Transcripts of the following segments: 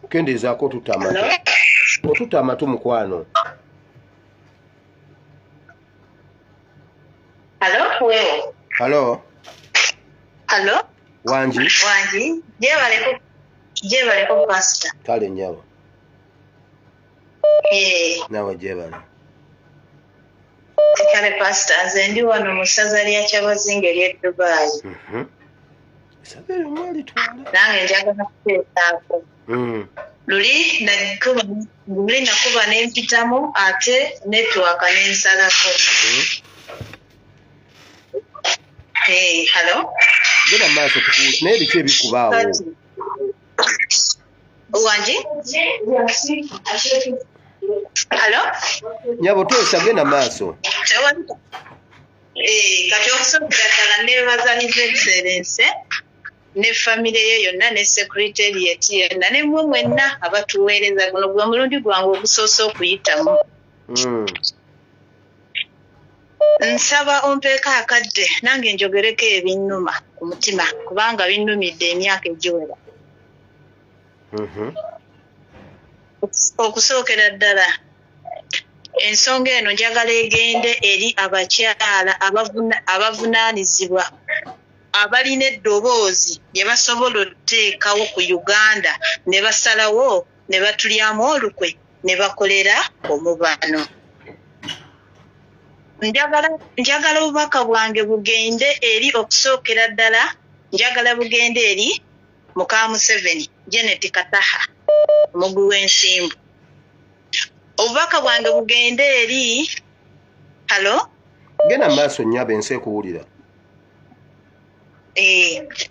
kendezaako tutamatu mukwano. Halo Wanji jebaleko pastor kale nyabo nawe jebale kale pastor zendi wano musaza lya Kyabazinga lye Dubai sabere mwali twala nange njagala kuteekaako luli nakuba nempitamu ate network nensalako. Hello? Gena maaso tukulu naye biki ebikubaawo? Wanji? Hello? Nyabo tosa gena maaso. Kati okusooka ddala nebaza His Excellency ne family ye yonna ne secretariat yonna ne mmwe mwenna abatuweereza guno gwe mulundi gwange ogusoose okuyitamu. Nsaba ompeeka akadde nange njogereko ebinnuma ku mutima kubanga binnumidde emyaka egiwera. Okusookera ddala ensonga eno njagala egende eri abakyala abavunaanizibwa abalina eddoboozi lye basobola okuteekawo ku Uganda ne basalawo ne batulyamu olukwe ne bakolera omubano. Njagala obubaka bwange bugende eri okusookera ddala njagala bugende eri muka Museveni Janet Kataha omugwi w'ensimbu. Obubaka bwange bugende eri halo gena maaso nnyaba ensi ekuwulira.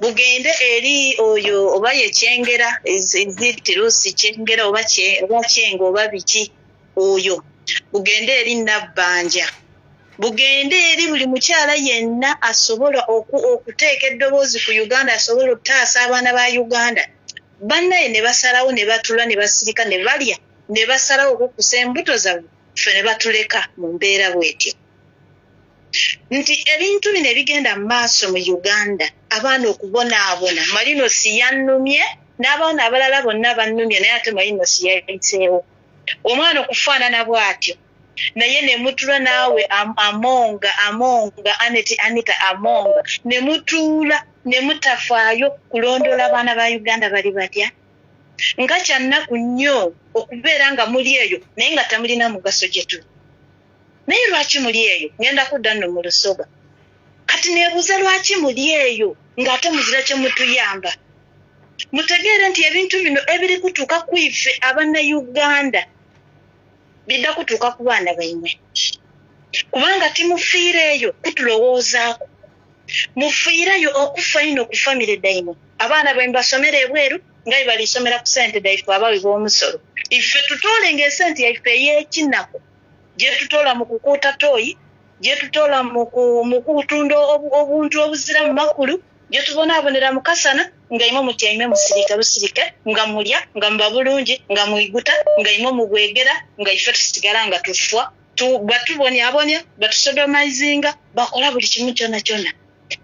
Bugende eri oyo oba yekyengera ezitirusi kyengera oba kyenga oba biki oyo bugende eri Nabbanja. Bugende eri buli mukyala yenna asobola okuteeka eddoboozi ku Uganda asobola okutaasa abaana ba Uganda. Bannaye ne basalawo ne batula ne basirika ne balya ne basalawo okukusa embuto zaabwe ffe ne batuleka mu mbeera bwetyo. Nti ebintu bino ebigenda mu maaso mu Uganda abaana okubonaabona Marinosi yannumye n'abaana abalala bonna bannumye naye ate Marinosi yayiseewo. Omwana okufaanana bw'atyo naye ne mutula naawe amonga Anita amonga ne mutuula ne mutafaayo kulondoola abaana ba Uganda bali batya. Nga kyannaku nnyo okubeera nga muli eyo naye nga tamulina mugaso gye tuli. Naye lwaki muli eyo? Ngenda kudda nno mu Lusoga. Kati neebuuza lwaki muli eyo ng'ate muzira kye mutuyamba. Mutegeere nti ebintu bino ebiri kutuuka ku iffe Abanayuganda bidda kutuuka ku baana bammwe. Kubanga timufiireeyo kutulowoozaako. Mufiireyo okufa ino ku famire daimo. Abaana bwe mbasomera ebweru nga bwe balisomera ku ssente daife abawi b'omusolo. Iffe tutoolenga esente yaffe ey'ekinaku gye tutoola mu kukuuta tooyi, gye tutoola mu kutunda obuntu obuzira mu makulu, gye tubonaabonera mu kasana nga imwe mutyaime musirika busirike nga mulya nga muba bulungi nga mwiguta nga imwe mubwegera nga iffe tusigala nga tufwa batubonyabonya batusodomizinga bakola buli kimu kyonna kyonna.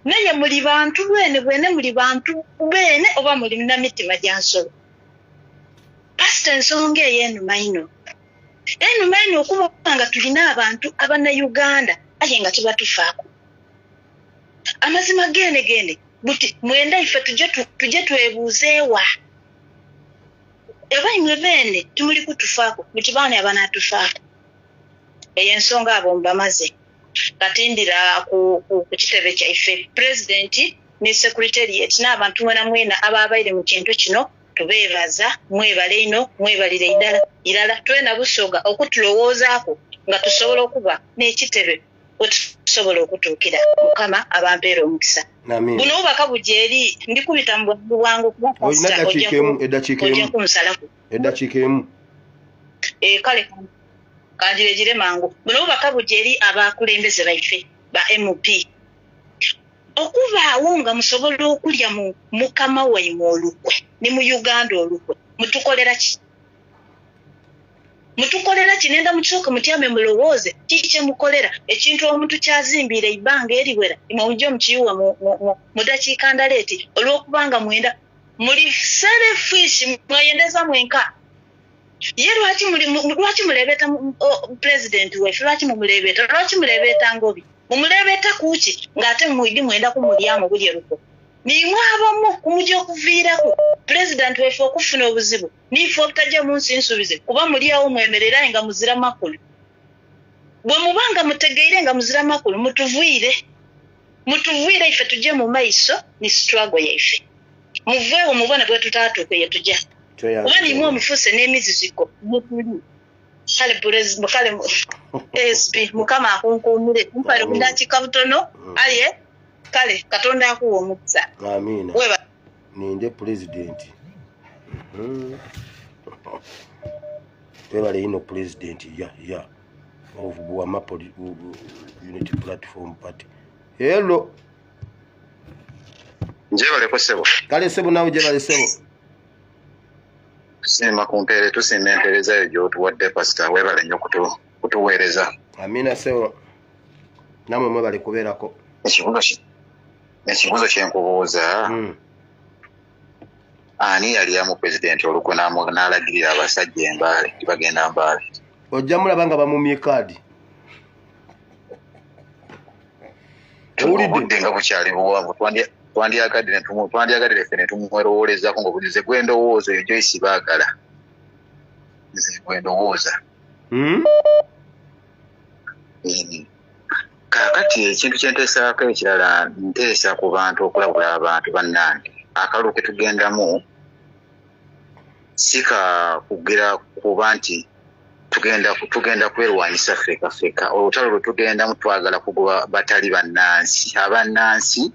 Naye muli bantu bwene muli bantu bene oba muli na mitima gya nsolo. Pasita ensonga ey'enuma ino okuba nga tulina abantu Abanayuganda aye nga tebatufaako. Amazima gende buti mwenda iffe tujye twebuuzeewa. Eba imwe bene tumuli kutufaako buti baani abanaatufaako. Eyo ensonga abo mbamaze. Katindira ku kitebe kyaife Pulezidenti ne Secretariat n'abantu mwena ababaire mu kintu kino tubeebaza mwebale ino mwebalire irala twena Busoga okutulowoozaako nga tusobola okuba n'ekitebe otusobola okutuukira Mukama abampeera omukisa. Buno obubaka bujja eri ndikubita mu bwangu kuba eddakiika emu. Kale kandiregire mangu. Buno obubaka bujja eri abakulembeze baife ba MP. Okubaawo nga musobola okulya mu Mukama wammwe olukwe ne mu Uganda olukwe mutukolera ki? Nenda mukisooka mutyame mulowooze kiki mukolera ekintu omuntu kyazimbire ibbanga eriwera imwe mujje mukiyuwa mu dakiika ndaleeti olw'okubanga mwenda muli selfish mwayendeza mwenka ye lwaki mulebeta president wefe lwaki mulebeta ngobi mumulebeta kuki ngate mwidi mwenda kumulyamu bulyeruko nimwe abamu kumujja okuviirako president wefe okufuna obuzibu nife obutajja mu nsi nsubize kuba mulyawo mwemerera nga muzira makulu bwe mubanga mutegeire nga muzira makulu mutuvuire ife tujje mu maiso ni struggle yaife muveewo mubona bwe tutatuuka ye tujja kuba nimwe omufuse n'emiziziko mutuli kale SP mukama akunkuumire mpale kundakika butono aye kale katonda akuwa omukisa amina ninde president twebale ino president ya of Buama Unity Platform Party. Hello. Njebale ko sebo. Kale sebo nawe jebale sebo. Sima kumpere tusinentereza ejo tuwadde pastor webale nnyo kutuweereza. Amina sebo. Namwe mwe bali kubeerako. Ekibuzo kyenkubuuza. Ani yali amu president olukwe n'alagirira abasajja embaale bagenda mbaale. Ojja mulaba nga bamumye kaadi. Owulidde nga bukyali buwanvu twandiyagadire fene tumwerowoolezaako ng'obulize gwendowooza eyo Joyce baagala. Nze gwendowooza. Kaakati ekintu kyenteesaako ekirala nteesa ku bantu okulabula abantu bannange. Akalulu ke tugendamu sika kugira kuba nti tugenda kwerwanyisa Afrika olutalo lwe tugendamu twagala kugoba batali bannansi abannansi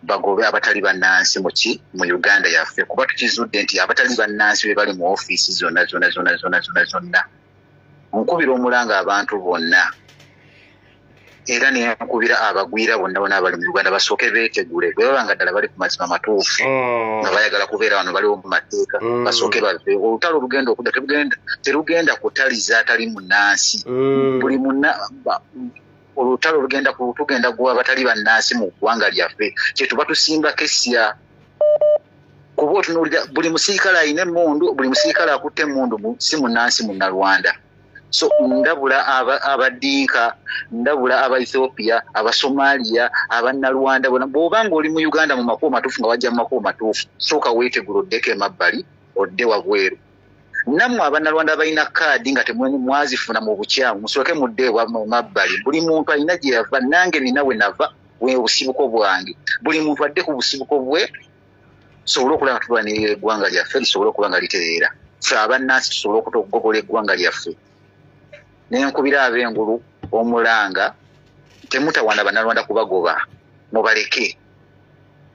bagobe abatali bannansi mu Uganda yaffe kuba tukizudde nti abatali bannansi be bali mu ofiisi zonna nkubira omulanga abantu bonna era nenkubira abagwira bonna abali mu Uganda basooke beetegule bwe babanga ddala bali ku mazima matuufu nga bayagala kubeera wano baliwo mu mateeka basooke bave olutalo olugenda okudda terugenda kutaliza atali munnansi buli olutalo tugenda guwa abatali bannansi mu ggwanga lyaffe kyetuba tusimbako essya kuba otunuulira buli musiikale alina emmundu buli musiikale akutte emmundu si munnansi munnalwanda. So ndabula abadinka ndabula aba Ethiopia aba Somalia aba Nalwanda bw'obanga oli mu Uganda mu makubo matuufu nga wajja mu makubo matuufu sooka weetegula oddeko emabbali odde wabweru nammwe aba Nalwanda abalina kaadi nga temwazifuna mu bukyamu musooke mudde mu mabbali buli muntu alina gye yava nange nina we nava bwe busibuko bwange buli muntu adde ku busibuko bwe tusobole okulaba tulwanirira eggwanga lyaffe lisobole okuba nga litereera ffe abannansi tusobole okugogola eggwanga lyaffe. Nenkubira ab'engulu omulanga temutawana bannalwanda kubagoba mubaleke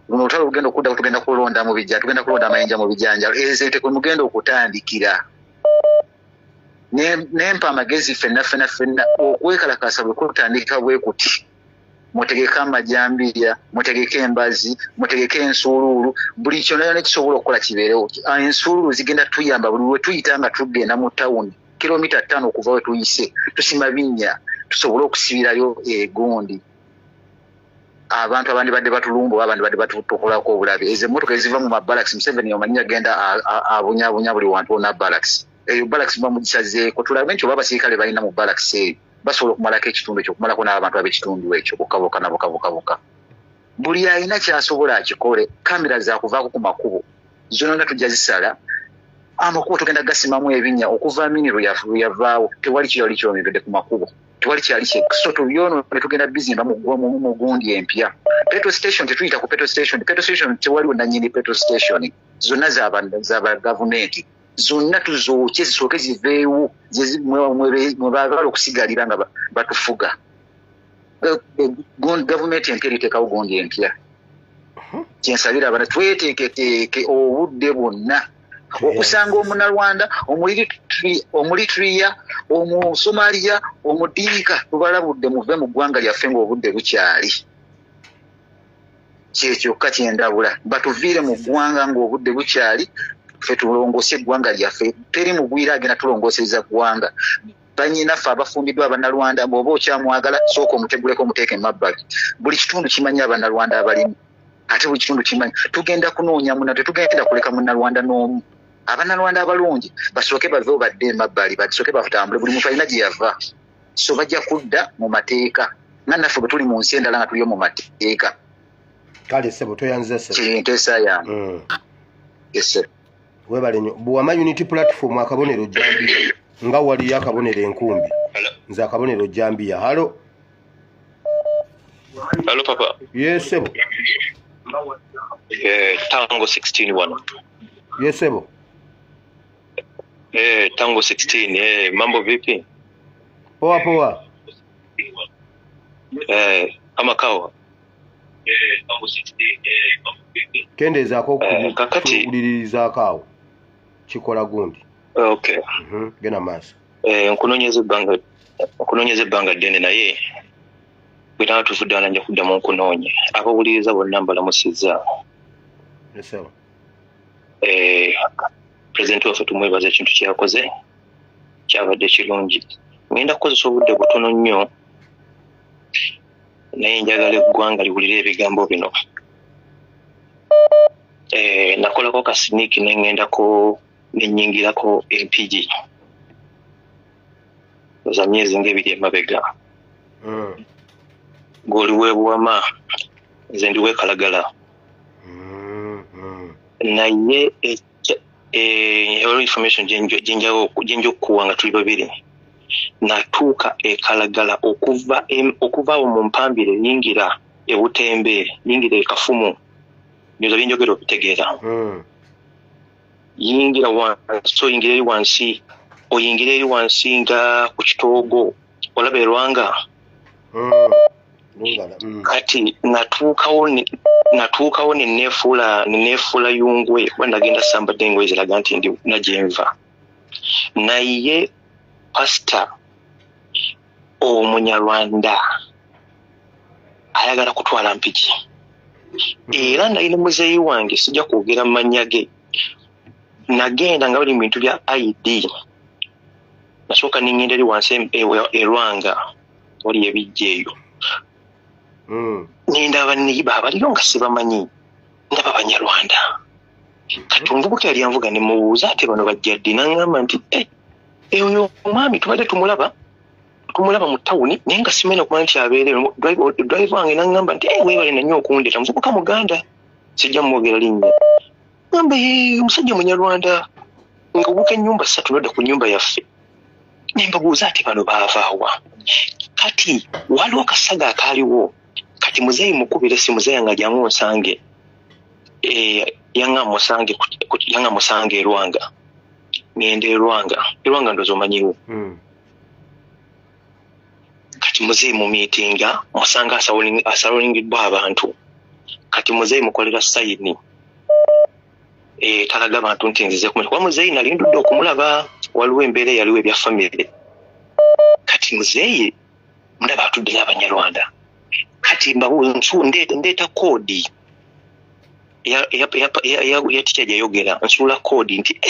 luno olutalo lugenda okudda tugenda kulonda mu bijja tugenda kulonda amayinja mu bijanjalo ezente kwe mugenda okutandikira nempa amagezi fenna okwekalakasa bwe kutandika bwe kuti mutegeke amajambiya mutegeke embazi mutegeke ensuuluulu buli kyonna nekisobola okukola kibeerewo ensuuluulu zigenda tuyamba buli lwe tuyita nga tugenda mu tawuni kilomita 5 okuva we tuyise tusima binnya tusobole okusibirayo egondi abantu abandi badde batulumba abandi badde batukolako obulabe ezo emmotoka eziva mu mabalaks Museveni omanyi agenda abunyabunya buli wantu wonna balaks eyo balaks bamugisazeeko tulabe nti oba abasirikale balina mu balaks eyo basobola okumalako ekitundu ekyo okumalako n'abantu ab'ekitundu ekyo bokaboka buli alina kyasobola akikole kamera zakuvaako ku makubo zonna tujja zisala amakubo tugenda gasimamu ebinnya okuva miniro yavaawo tewali kyali kyomebedde ku makubo tewali kyali so tubyono tugenda bizimba mu gundi empya petrol station tetuyita ku petrol station tewaliwo nannyini petrol station zonna zaba gavumenti zonna tuzooke zisooke ziveewo mwe baagala okusigalira nga batufuga gavumenti empya eriteekawo gundi empya kyensabira abana tweteeketeeke obudde bwonna okusanga omunalwanda omulitiriya omusomaliya omudinka tubalabudde muve mu ggwanga lyaffe ng'obudde bukyali kyekyokka kyendabula batuviire mu ggwanga ng'obudde bukyali ffe tulongoose eggwanga lyaffe teri mugwira agenda tulongoosereza ggwanga banyinaffe abafumbiddwa abanalwanda bw'oba okyamwagala sooka omuteguleko omuteeka emabbali buli kitundu kimanyi abanalwanda abalimu ate buli kitundu kimanyi tugenda kunoonya muna tetugenda kuleka munnalwanda n'omu abannalwanda abalungi basooke bave badde emabbali basooke batambule buli muntu alina gye yava so bajja kudda mu mateeka nga naffe bwe tuli mu nsi endala nga tuliyo mu mateeka kale sebo toyanziza sebo kinteesa yange yes webale nnyo Buwama Unity Platform akabonero Jambiya nga waliyo akabonero Enkumbi nze akabonero Jambiya halo papa yes sebo Tango 16 yes sebo Tango 16 mambo vipi poa kama kawa Tango 16 kendezaako kakati kulirizaako awo kikola gundi okay gena maaso nkunoonyeza ebbanga ddene naye bwe nawe tuvudde wano nja kuddamu nkunoonye abawuliriza bonna mbalamusizza esebo pulezidenti waffe tumwebaza ekintu kyakoze kyabadde kirungi ngenda kukozesa obudde butono nnyo naye njagala eggwanga liwulire ebigambo bino nakolako kasiniiki nengendako nenyingirako MPG za myezi ng'ebiri emabega ng'oliwe Buwama nze ndiwe Kalagala naye information gyenja okukuwa nga tuli babiri natuuka Kalagala okuva mu mpambire yingira Ebutembe yingira Kafumu nyoza binjogera okitegeera yingira wansi oyingira eri wansi oyingira eri wansi nga ku Kitoogo olaba Erwanga kati natuukawo neneefuula Yungwe kuba nagenda Sambadde engoye ziraga nti ndi nagyenva naye pasita Omunyarwanda ayagala kutwala mpiki era nalina muzeeyi wange sijja kwogera mu mannya ge nagenda nga bali mu bintu bya ID nasooka ningenda eri wansi Erwanga wali ebijja eyo nindaba niba abaliyo nga sibamanyi ndaba Banyarwanda kati omuvubuka yali anvuga ne mubuuza ate bano bajja ddi n'aŋŋamba nti oyo omwami tubadde tumulaba mu tawuni naye nga simanyi okuba nti abeereyo drive wange n'aŋŋamba nti weebale nannyo okundeeta muvubuka Muganda sijja mumwogera linnya ŋŋamba omusajja Munyarwanda nga obuuka ennyumba 3 nodda ku nnyumba yaffe ne mbabuuza ate bano baavaawa kati waliwo akasaga akaaliwo kati muzeeyi mukubire si muzeeyi nga jangu nsange yanga musange Erwanga ngende Erwanga ndozo omanyiwo kati muzeeyi mu meetinga musanga asalingiddwa abantu kati muzeeyi mukolera sayini talaga abantu nti nzize kumenya kuba muzeeyi nali ndudde okumulaba waliwo embeera yaliwo ebya famire kati muzeeyi ndaba atudde Abanyarwanda kati mbabuuza ndeeta koodi yatikya gyayogera nsuula koodi nti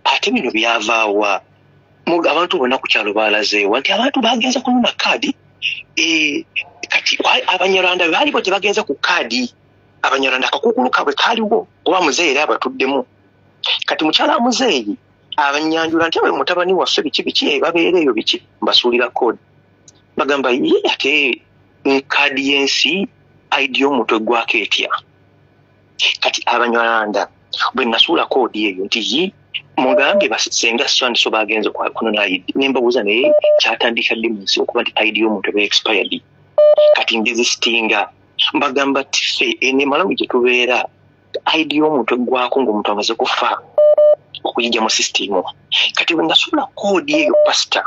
ate bino byavaawa abantu bonna ku kyalo baalazeewa nti abantu bagenza kunona kaadi kati Abanyarwanda baaliwo tebagenza ku kaadi Abanyarwanda akakukulu kabwe kaaliwo oba muzeeyi era abatuddemu kati mukyala muzeeyi abanyanjula nti abe mutabani waffe biki babeereeyo biki mbasuulira koodi bagamba ye ate kaadi y'ensi ID y'omuntu eggwako etya kati Abanyarwanda bwe nasuula koodi eyo nti mugambe basenga so bagenze kunona ID nembabuuza naye kyatandika ddi mu nsi okuba nti ID y'omuntu eba expired kati ndizisitinga mbagamba ti ffe ene Malawi gye tubeera ID y'omuntu eggwako ng'omuntu amaze kufa okuyijja mu sisitimu kati bwe nasuula koodi eyo pasita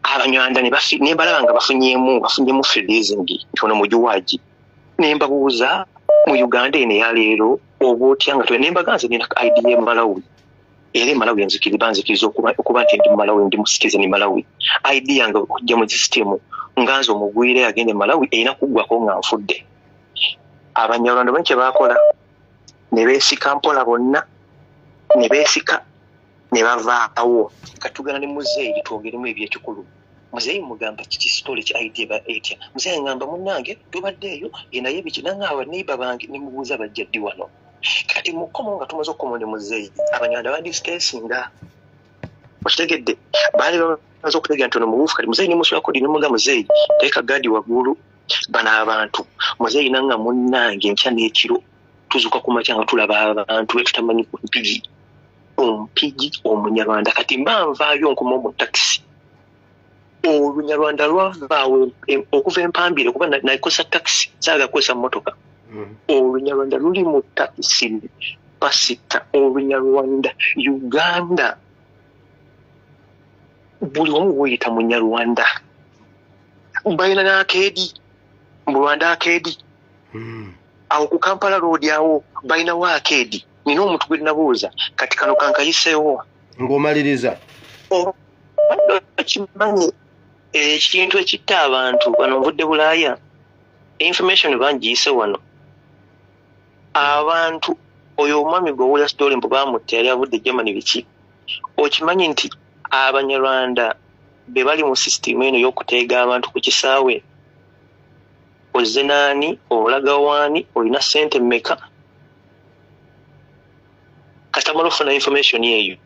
Abanyarwanda ne balaba nga bafunyemu freezing nti ono mujuwaagi ne mbabuuza mu Uganda eno eya leero oba otya nga ne mbaganze nina ID y'e Malawi era Malawi banzikiriza okuba nti ndi Malawi ndi mu citizen Malawi ID yange okujja mu sisitimu nganze omugwire agende Malawi erina kuggwako nga nfudde Abanyarwanda bwe kye baakola ne beesika mpola bonna ne beesika ne bavaawo katugana ne muzeeyi twogeremu ebyekikulu muzeeyi mugamba kiki story ki idea etya muzeeyi ngamba munnange tubaddeeyo naye biki nangaawa neiba bange nimubuuza bajja ddi wano kati mukomo nga tumaze okukomo ne muzeeyi abanyarwanda badisiteesinga okitegedde baali bamaze okutegera nti ono mubuufu kati muzeeyi nimusula kodi nimuga muzeeyi teeka gaadi waggulu bano abantu muzeeyi nanga munnange nkya n'ekiro tuzuka ku makya nga tulaba abantu betutamanyi ku mpigi ompigi omunyarwanda kati mbanvaayo nkuma mu takisi olunyarwanda lwavaawe okuva empambire kuba naikosa takisi saagakozesa motoka olunyarwanda luli mu takisi pasita olunyarwanda Uganda buli omu weyita munyarwanda balina n'akeedi mu Rwanda akeedi awo ku Kampala road awo balinawo akeedi nina omuntu gwe nabuuza kati kano kankayiseewo ng'omaliriza kimanyi ekintu ekitta abantu wano nvudde Bulaaya information bangiyise wano abantu oyo omwami gwe owulira story mbu baamutta yali avudde Germany biki okimanyi nti abanyarwanda be bali mu system eno y'okuteega abantu ku kisaawe ozze naani olaga waani olina ssente mmeka katamala ofuna information yeeyo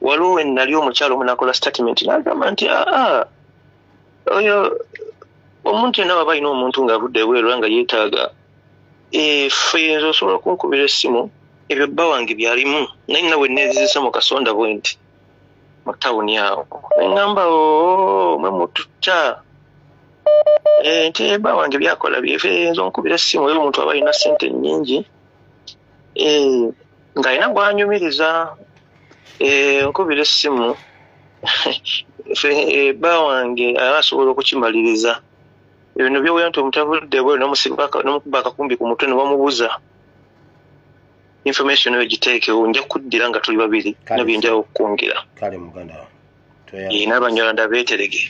waliwo we nali omukyalo omunakola statement n'agamba nti oyo omuntu yenna baba alina omuntu ng'avudde ebweru nga yeetaaga ffenzo osobola kunkubira essimu ebyo bba wange byalimu naye nina bwe neezizisa mu kasonda bwe nti mu tawuni awo neŋŋamba mwe mututta nti bba wange byakola byefenzo nkubira essimu oyo omuntu aba alina ssente nnyingi ng'alina gw'anyumiriza nkubira essimu bba wange aba asobola okukimaliriza ebino byowera nti omutavudde bwe n'omukuba akakumbi ku mutwe ne bamubuuza information eyo giteekewo nja kuddira nga tuli babiri nabyenjala okukwongera kale muganda n'abanyarwanda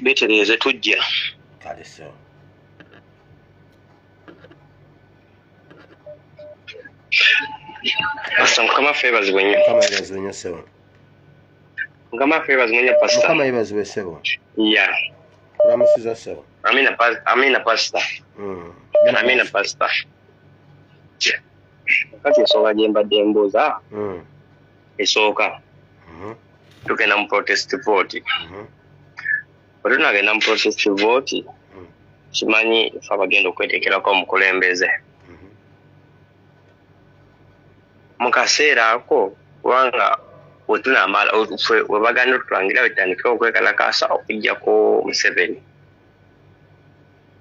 beetereeze tujja kale so Mukama favors wenye. Mukama yebazibwe sebo. Mukama favors wenye pastor. Mukama yebazibwe sebo. Yeah. Ramusiza sebo. Amina pastor. Amina pastor. Kati esooka gye mbadde mbuuza. Esooka. Tugenda mu protest vote. Bwe tunagenda mu protest vote, kimanyi fe abagenda okweteekerako omukulembeze. Mu kaseera ako kubanga wetunamala we bagenda tulangira betandika okwekalakaasa okuggyako Museveni.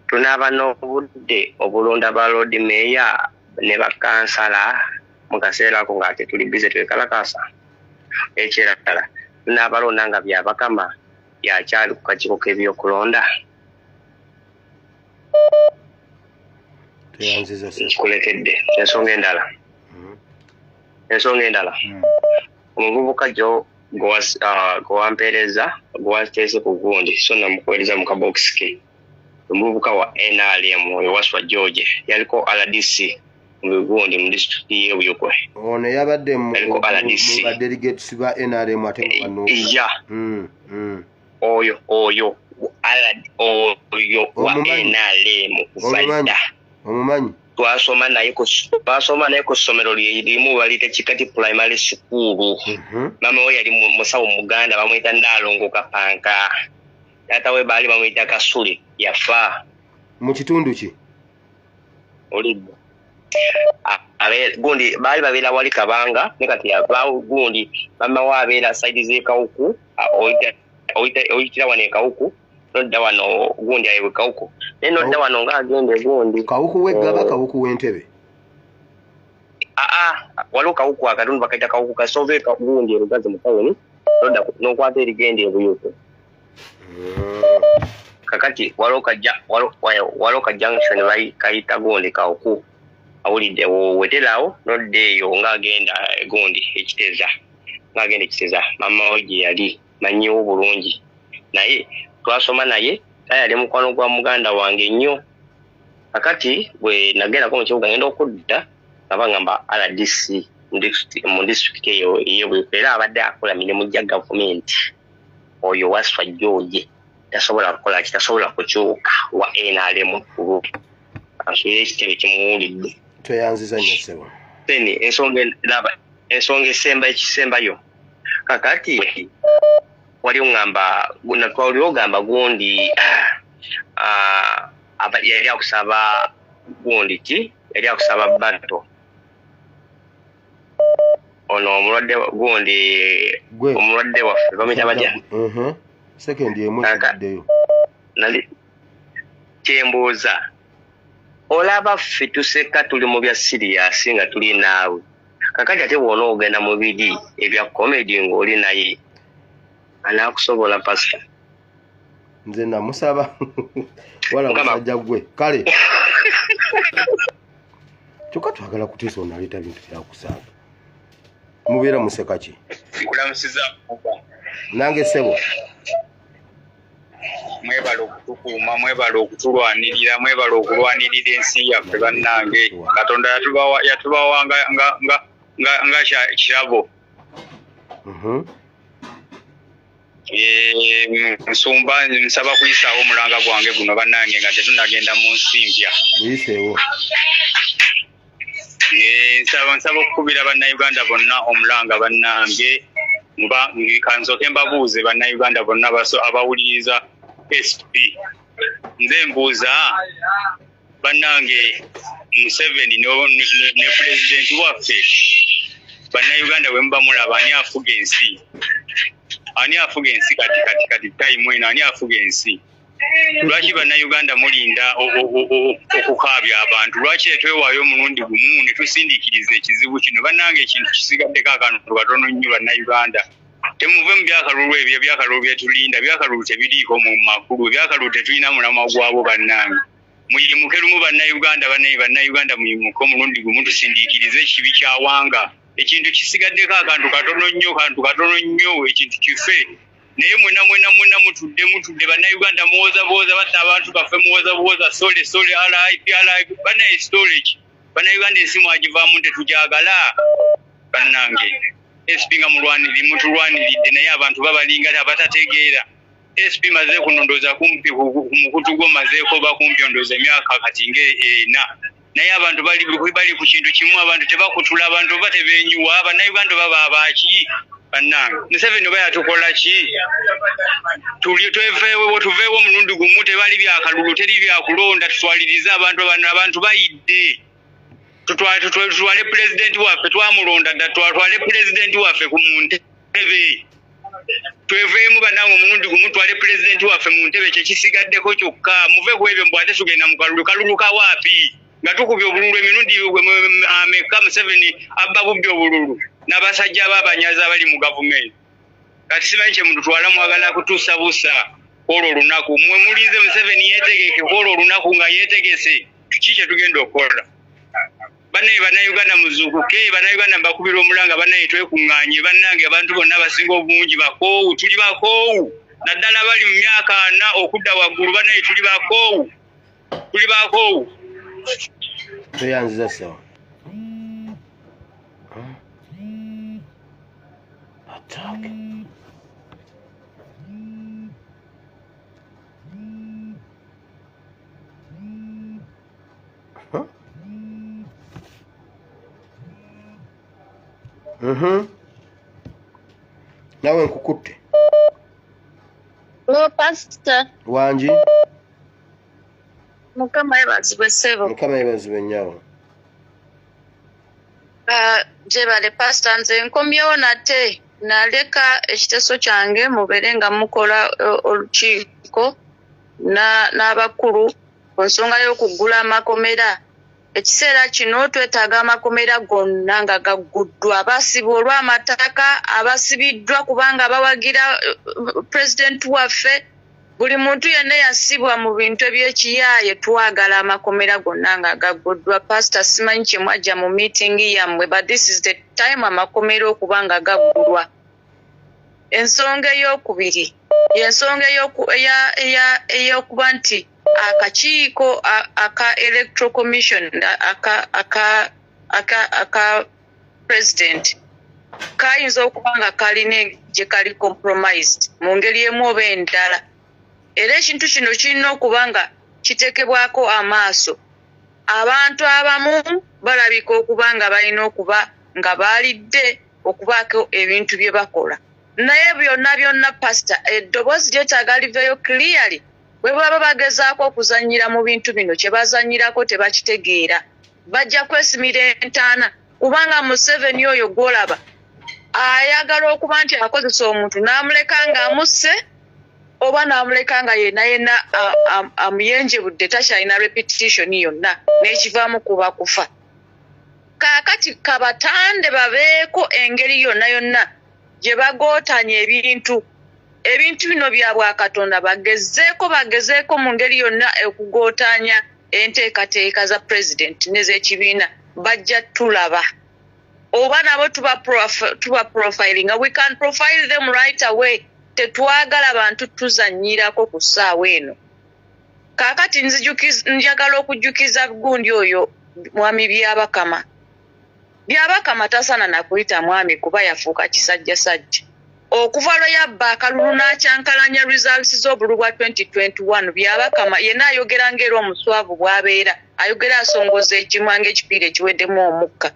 Tunaaba n'obudde obulonda ba Lord Mayor ne bakansala mu kaseera ako ng'ate tuli bize twekalakaasa. Ekirala tunaabalonda nga byabakama yakyali ku kakiiko k'ebyokulonda. Kikuletedde ensonga endala. Ensonga endala omuvubuka gyo gwewampeereza gwewateese ku gundi so namukuweereza mu kabokisi ke omuvubuka wa NRM oyo Waswa George yaliko RDC mu bigundi mu disitulikiti y'e Buyokwe. Ono yabadde mu delegates ba NRM ate mu ya oyo wa NRM kuvadda omumanyi twasoma naye ku ssomero lyerimu balite Kikati primary school. Mama we yali musawo Muganda bamuyita Ndalongo Kapanka. Taata we baali bamuyita Kasule yafa. Mu kitundu ki? Olidde. Gundi baali babeera wali Kabanga ne kati yavaawo gundi mama we abeera saidi z'Ekawuku oyitira wano Ekawuku nodda wano gundi ayewe Kawuku naye nodda wano ng'agende gundi Kawuku weggaba Kawuku w'Entebe. Waliwo Kawuku akatundu bakaita Kawuku kasove gundi erugazi mu tawuni nodda n'okwata erigenda e Buyokwe. Kakati waliwo ka junction kayita gundi Kawuku awulidde weteraawo nodda eyo ng'agenda gundi Ekiteza ng'agenda Ekiteza mama we gye yali manyiwo bulungi naye twasoma naye yali mukwano gwa muganda wange nnyo. Kakati bwe nagendako mu kibuga ngenda okudda ngamba RDC mu disitulikiti eyo ey'e Buyokwe era abadde akola mirimu gya gavumenti oyo Waswa George tasobola kukola kitasobola kukyuka wa NRM kulu asubire ekitebe kimuwulidde tweyanziza nnyo ssebo then ensonga ekisembayo kakati wali ŋŋamba natwawulira ogamba gundi yali akusaba gundi ki yali akusaba bato ono omulwadde gundi omulwadde waffe bamuyita bajja sekendi emu ekiddeyo nali kyembuuza olaba ffe tuseka tuli mu bya siriyasi nga tuli naawe kakati ate bwona ogenda mu biri ebya komedi ng'oli naye anaakusobola pasita nze namusaba wala musajja gwe kale kyokka twagala kuteesa onaleeta bintu byakusaaga mubeera museka ki nkulamusiza nange ssebo mwebala okutukuuma mwebala okutulwanirira mwebala okulwanirira ensi yaffe bannange katonda yatubawa nga kirabo nsaba kuyisaawo omulanga gwange guno bannange nga tetunagenda mu nsi mpya muyiseewo nsaba okukubira bannayuganda bonna omulanga bannange kansoke mbabuuze bannayuganda bonna abawuliriza SP nze mbuuza bannange Museveni ne pulezidenti waffe bannayuganda bwe muba mulaba ani afuga ensi kati time eno ani afuga ensi lwaki bannayuganda mulinda okukaabya abantu lwaki etwewaayo omulundi gumu ne tusindiikiriza ekizibu kino bannange ekintu kisigaddeko akantu katono nnyo bannayuganda temuve mu byakalulu ebyo ebyakalulu byetulinda byakalulu tebiriiko mu makulu byakalulu tetulina mulamwa gwabo bannange muyimuke lumu bannayuganda bannayuganda muyimuke omulundi gumu tusindiikirize ekibi kyawanga ekintu kisigaddeko akantu katono nnyo ekintu kife naye mwena mutudde bannayuganda muwoza batta abantu baffe muwoza sole RIP bannaye storage bannayuganda ensi mwagivaamu tetugyagala bannange SP nga mutulwaniridde naye abantu babalinga abatategeera SP maze kunondoza kumpi mukutu gwo mazeeko bakumpi ondoza emyaka kati ng'ena naye abantu bali ku kintu kimu abantu tebakutula abantu oba tebenyuwa bannayuganda baba abaki bannange Museveni oba yatukola ki tuveewo omulundi gumu tebali byakalulu teri byakulonda tutwalirize abantu bayidde tutwale pulezidenti waffe twamulonda dda twatwale pulezidenti waffe ku muntebe tweveemu bannange omulundi gumu twale pulezidenti waffe mu ntebe kyekisigaddeko kyokka muve ku ebyo mbw ate tugenda mu kalulu kawaapi nga tukubye obululu emirundi ameka Museveni abba bubbi obululu n'abasajja baabanyazi abali mu gavumenti kati simanyi kye mututwala mwagala kutuusa busa olwo olunaku mwe mulize Museveni yeetegeke olwo olunaku nga yeetegese ki kye tugenda okukola bannayuganda muzuukuke bannayuganda mbakubira omulanga bannaye twekuŋŋaanye bannange abantu bonna basinga obungi bakoowu tuli bakoowu naddala bali mu myaka 4 okudda waggulu bannaye tuli bakoowu tweyanziza sawa attack nawe nkukutte pastor wangi mukama yebazibwe ssebo mukama yebazibwe nnyawo gyebale pastor nze nkomyewo nate naleka ekiteeso kyange mubeere nga mukola olukiiko n'abakulu ku nsonga y'okuggula amakomera ekiseera kino twetaaga amakomera gonna nga gagguddwa abasibwa olw'amataka abasibiddwa kubanga bawagira pulezidenti waffe buli muntu yenna yasibwa mu bintu eby'ekiyaaye twagala amakomera gonna nga gagguddwa pastor simanyi kye mwajja mu miitingi yammwe but this is the time amakomera okuba nga gaggulwa ensonga ey'okubiri y'ensonga ey'okuba nti akakiiko aka electoral commission aka president kayinza okuba nga kalina gye kali compromised mu ngeri emu oba endala era ekintu kino kirina okuba nga kitekebwako amaaso. Abantu abamu balabika okuba nga balina okuba nga baalidde okubaako ebintu bye bakola. Naye byonna pastor eddoboozi lyetaaga liveeyo clearly. Bwe baba bagezaako okuzannyira mu bintu bino kye bazannyirako tebakitegeera. Bajja kwesimira entaana kubanga Museveni oyo gw'olaba ayagala okuba nti akozesa omuntu n'amuleka ng'amusse oba n'amuleka nga yenna amuyenjebudde takyalina repetition yonna n'ekivaamu kuba kufa. Kaakati kabatande babeeko engeri yonna gye bagootanya ebintu bino bya Bwakatonda bagezeeko mu ngeri yonna okugootanya enteekateeka za president n'ez'ekibiina bajja tulaba. Oba nabo tuba profiling. We can profile them right away. Tetwagala bantu tuzannyirako ku ssaawa eno. Kaakati njagala okujjukiza gundi oyo mwami Byabakama. Byabakama tasaana na kuyita mwami kuba yafuuka kisajjasajja. Okuva lwe yabba akalulu n'akyankalanya results z'obululu bwa 2021 Byabakama yenna ayogera ng'era omuswavu bw'abeera. Ayogera asongoza ekimwange ekipiira ekiweddemu omukka.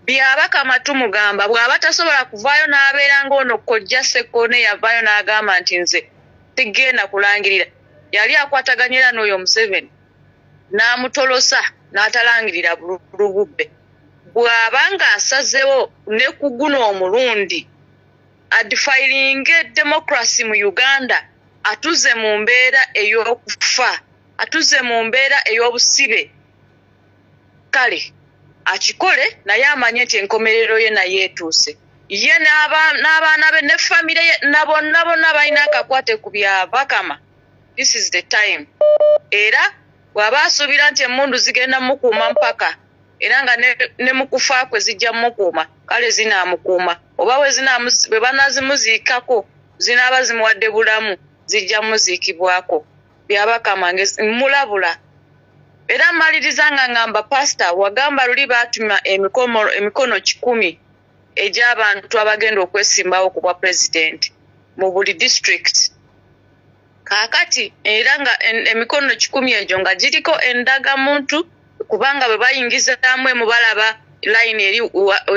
Byabakama tumugamba bw'aba tasobola kuvaayo n'abeera ng'ono kojja Ssekone yavaayo n'agamba nti nze tigenda kulangirira. Yali akwataganya era n'oyo Museveni n'amutolosa n'atalangirira bulububbe. Bw'aba ng'asazewo ne ku guno omulundi adfiringe democracy mu Uganda atuze mu mbeera ey'okufa, atuze mu mbeera ey'obusibe. Kale akikole naye amanye nti enkomerero ye naye etuuse. Ye n'abaana be ne famire ye bonna balina akakwate ku Byabakama. This is the time. Era bw'aba asuubira nti emmundu zigenda mukuuma mpaka era nga ne mu kufa kwe zijja mukuuma kale zinaamukuuma. Oba bwe banaazimuziikako zinaaba zimuwadde bulamu zijja muziikibwako. Byabakama mulabula. Era mmaliriza nga ngamba pastor wagamba luli baatuma emikono 10 egy'abantu abagenda okwesimbawo ku bwa president mu buli district. Kaakati era nga emikono 10 egyo nga giriko endagamuntu kubanga bwe bayingizamu emu balaba line eri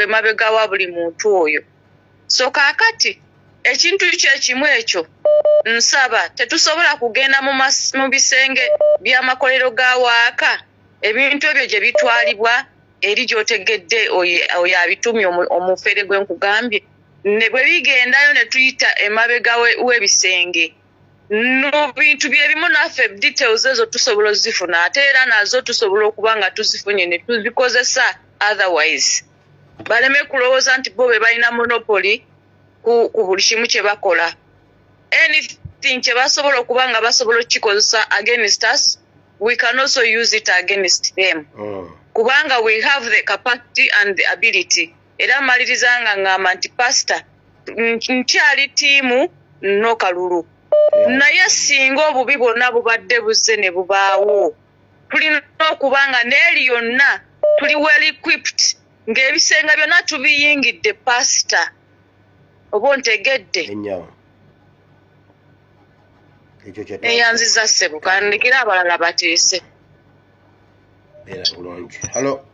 emabega wa buli muntu oyo. So kaakati ekintu kyekimu ekyo nsaba tetusobola kugenda mu bisenge by'amakolero ga waaka ebintu ebyo gye bitwalibwa eri gy'otegedde oyo abitumye omufere gwe nkugambye ne bwe bigendayo ne tuyita emabega w'ebisenge no bintu byebimu naffe details ezo tusobola ozifuna ate era nazo tusobola okuba nga tuzifunye ne tuzikozesa otherwise baleme kulowooza nti bo be balina monopoly ku buli kimu kye bakola. Anything kye basobola okuba nga basobola okukikozesa against us, we can also use it against them. Kubanga we have the capacity and the ability. Era maliriza nga ngamba nti pastor nkyali tiimu no kalulu. Naye singa obubi bwonna bubadde buzze ne bubaawo tulina okuba nga n'eri yonna tuli well equipped ng'ebisenga byonna tubiyingidde pastor. Oba ntegedde eyanziza ssebo kandikira abalala bateese. Hello.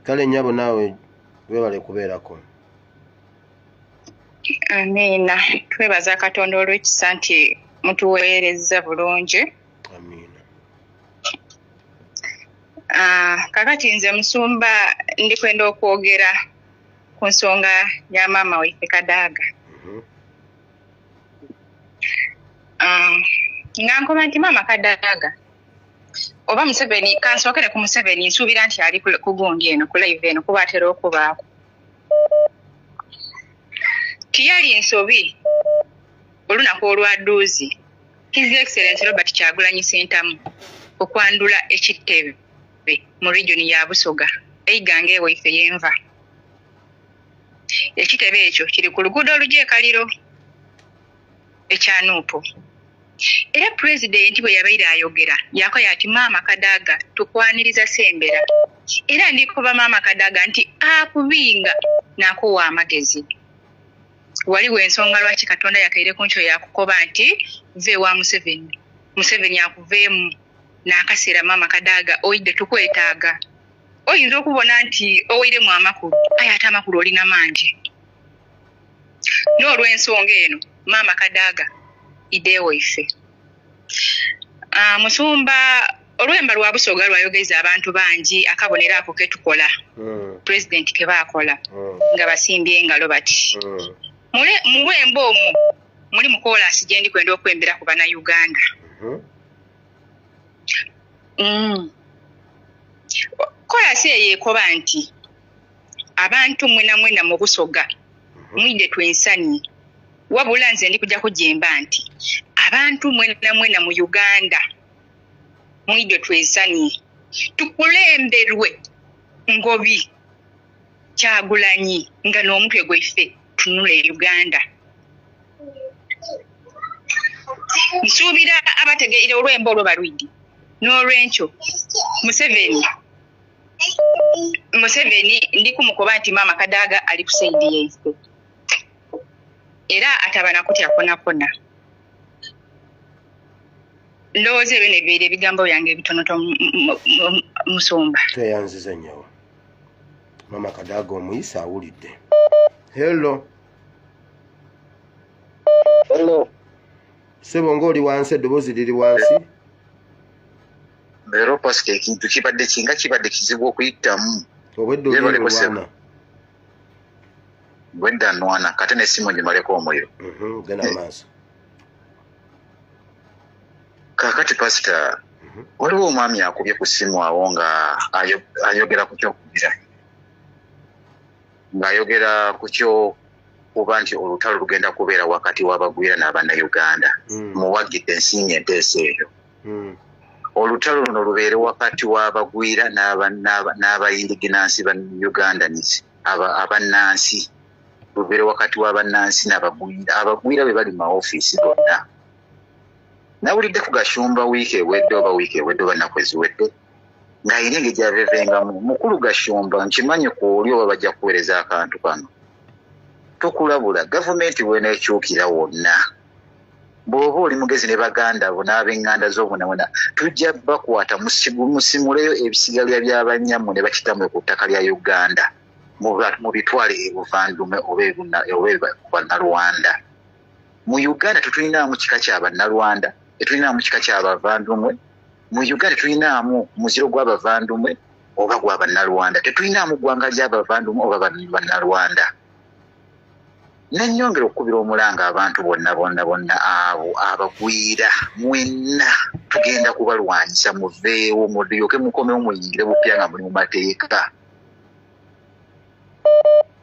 Kale nyabo nawe webale kubeerako. Amiina. Twebaza Katonda olw'ekisa nti mutuweerezza bulungi. Amiina. Kakati nze Musumba ndikwenda okwogera ku nsonga ya maama waife Kadaga. Nga nkoba nti maama Kadaga oba Museveni kansookere ku Museveni nsuubira nti ali ku gundi eno ku live eno kuba atera okubaako. Tiyali ensobi olunaku olwadduuzi His Excellency Robert Kyagulanyi Ssentamu okwandula ekitebe mu region ya Busoga eigange ewaife yenva. Ekitebe ekyo kiri ku luguudo olujja e Kaliro ekyanuupo. Era President bwe yabaire ayogera yakoya ati maama Kadaga tukwaniriza Sembera. Era ndikuba maama Kadaga nti akubinga nakuwa amagezi. waliwo ensonga lwaki Katonda yakaire ku nkyo yakukoba nti ve wa Museveni akuveemu n'akaseera Maama Kadaga oyidde tukwetaaga. Oyinza okubona nti oweiremu amakulu aye ate amakulu olina mangi. N'olw'ensonga eno Maama Kadaga ideewo ife. Musumba olwemba lwa Busoga lwayogeza abantu bangi akabonera ako ketukola president ke baakola nga basimbye engalo bati muwemba omwo muli mukola asijendi kwenda okwembera ku bana Uganda. Kola siye yekoba nti abantu mwena mu Busoga mwide twensani wabula nze ndi kujja kujemba nti abantu mwena mu Uganda mwide twensani tukulemberwe Ngobi Kyagulanyi nga n'omutwe gweffe tunule Uganda. Nsuubira abategeere olwemba olwo balwidi n'olwenkyo Museveni ndi kumukoba nti Maama Kadaga ali kusaidi yaife era atabana kutya kona. Ndowooza ebyo nebibeera ebigambo byange ebitonoto Musumba. Tweyanziza nnyo. Maama Kadaga omuyisa awulidde. Hello. Sebo ng'oli wansi eddoboozi liri wansi. Leero pasika ekintu kibadde kizibu okuyitamu. Obwedda olwana. Bwedda nwana kate n'essimu ngimaleko omuliro. Genda maaso. Kakati pasita waliwo omwami akubye ku ssimu awo nga ayogera ku kyokubira. Ng'ayogera ku kyo kuba nti olutalo lugenda kubeera wakati w'abagwira n'Abannayuganda. Muwagidde ensiimye enteesa eyo. Olutalo luno lubeere wakati w'abagwira n'abayindiginansi ba Ugandans, abannansi. Lubeere wakati w'abannansi n'abagwira. Abagwira be bali mu maofiisi gonna. Nawulidde ku Gashumba wiiki ewedde oba nnaku eziwedde ng'ayina engeri gy'avevengamu. Mukulu Gashumba nkimanyi ku oli oba bajja kuweereza akantu kano. Tokulabula gavumenti w'eneekyukira wonna. Bw'oba oli mugezi ne baganda bo n'ab'eŋŋanda z'obunawona tujja bakwata musimuleyo ebisigalira by'abanyammwe ne bakitamwe ku ttaka lya Uganda mu bitwale ebuvandume oba Bannalwanda. Mu Uganda tetulinaamu kika kya Bannalwanda, tetulinaamu kika ky'Abavandumwe. Mu Uganda tetulinaamu muziro gw'Abavandumwe oba gwa Bannalwanda. Tetulinaamu ggwanga ly'Abavandumwe oba Bannalwanda. Nennyongera okukubira omulanga abantu bonna abo abagwira mwenna tugenda kubalwanyisa muveewo mulyoke mukomewo muyingire bupya nga muli mu mateeka.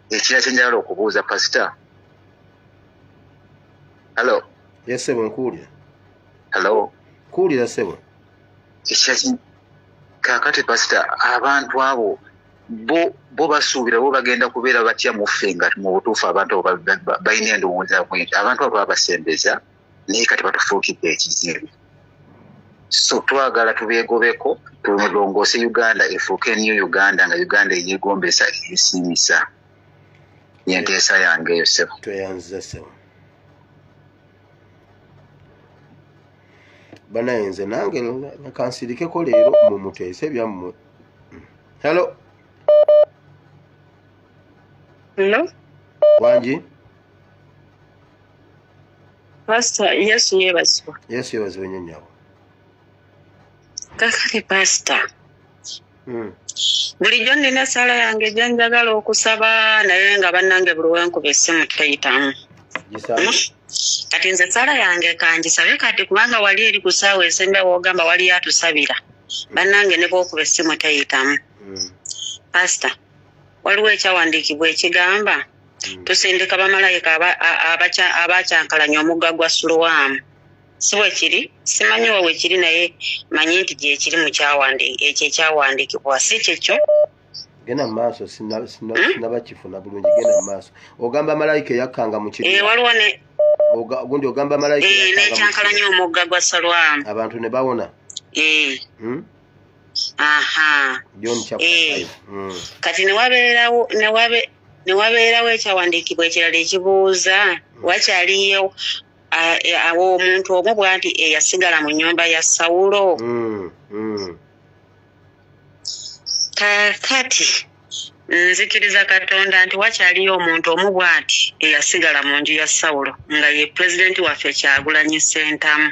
Ekira kye njagala okubuuza pasita. Hello. Yes, sebo nkuwulira. Hello. Kuwulira sebo. Ekira kakati pasita abantu abo bo basuubira bo bagenda kubeera batya muffe nga mu butuufu abantu balina endowooza bwingi. Abantu abo babasembeza naye kati batufuukidde ekizibu. So twagala tubeegobeko tulongoose Uganda efuuke New Uganda nga Uganda eyeegombesa eyesiimisa. Yenteesa yange eyo sebo. Tweyanziza sebo. Banaye nze nange nakansirikeko leero mumuteese byammwe. Hello. Hello. Wanji? Pastor, Yesu yebazibwa. Yesu yebazibwa nnyo nnyabo. Kakati pastor. Bulijjo nina sala yange gye njagala okusaba naye nga bannange buli wenkuba essimu teyitamu. Kati nze sala yange kangisabe kati kubanga wali eri ku ssaawa esemba w'ogamba wali atusabira. Bannange ne bw'okuba essimu teyitamu. Pastor, waliwo ekyawandiikibwa ekigamba tusindika bamalayika abakyankalanya omugga gwa Siloamu. Si bwe kiri? Simanyi we kiri naye manyi nti gye kiri mu ekyo ekyawandiikibwa si kyekyo. Genda mu maaso sinabakifuna bulungi, genda mu maaso. Ogamba malayika yakkanga mu kiri. Waliwo ne gundi ogamba malayika n'ekyankalanya omugga gwa Siloamu. Abantu ne bawona. Aha. John chapter 5. Kati ne wabeerawo ne wabeerawo ekyawandiikibwa ekirala ekibuuza wakyaliyo awo omuntu omu bwanti eyasigala mu nnyumba ya Sawulo. Kakati nzikiriza Katonda nti wakyaliyo omuntu omu bwanti eyasigala mu nju ya Sawulo nga ye pulezidenti waffe Kyagulanyi Ssentamu.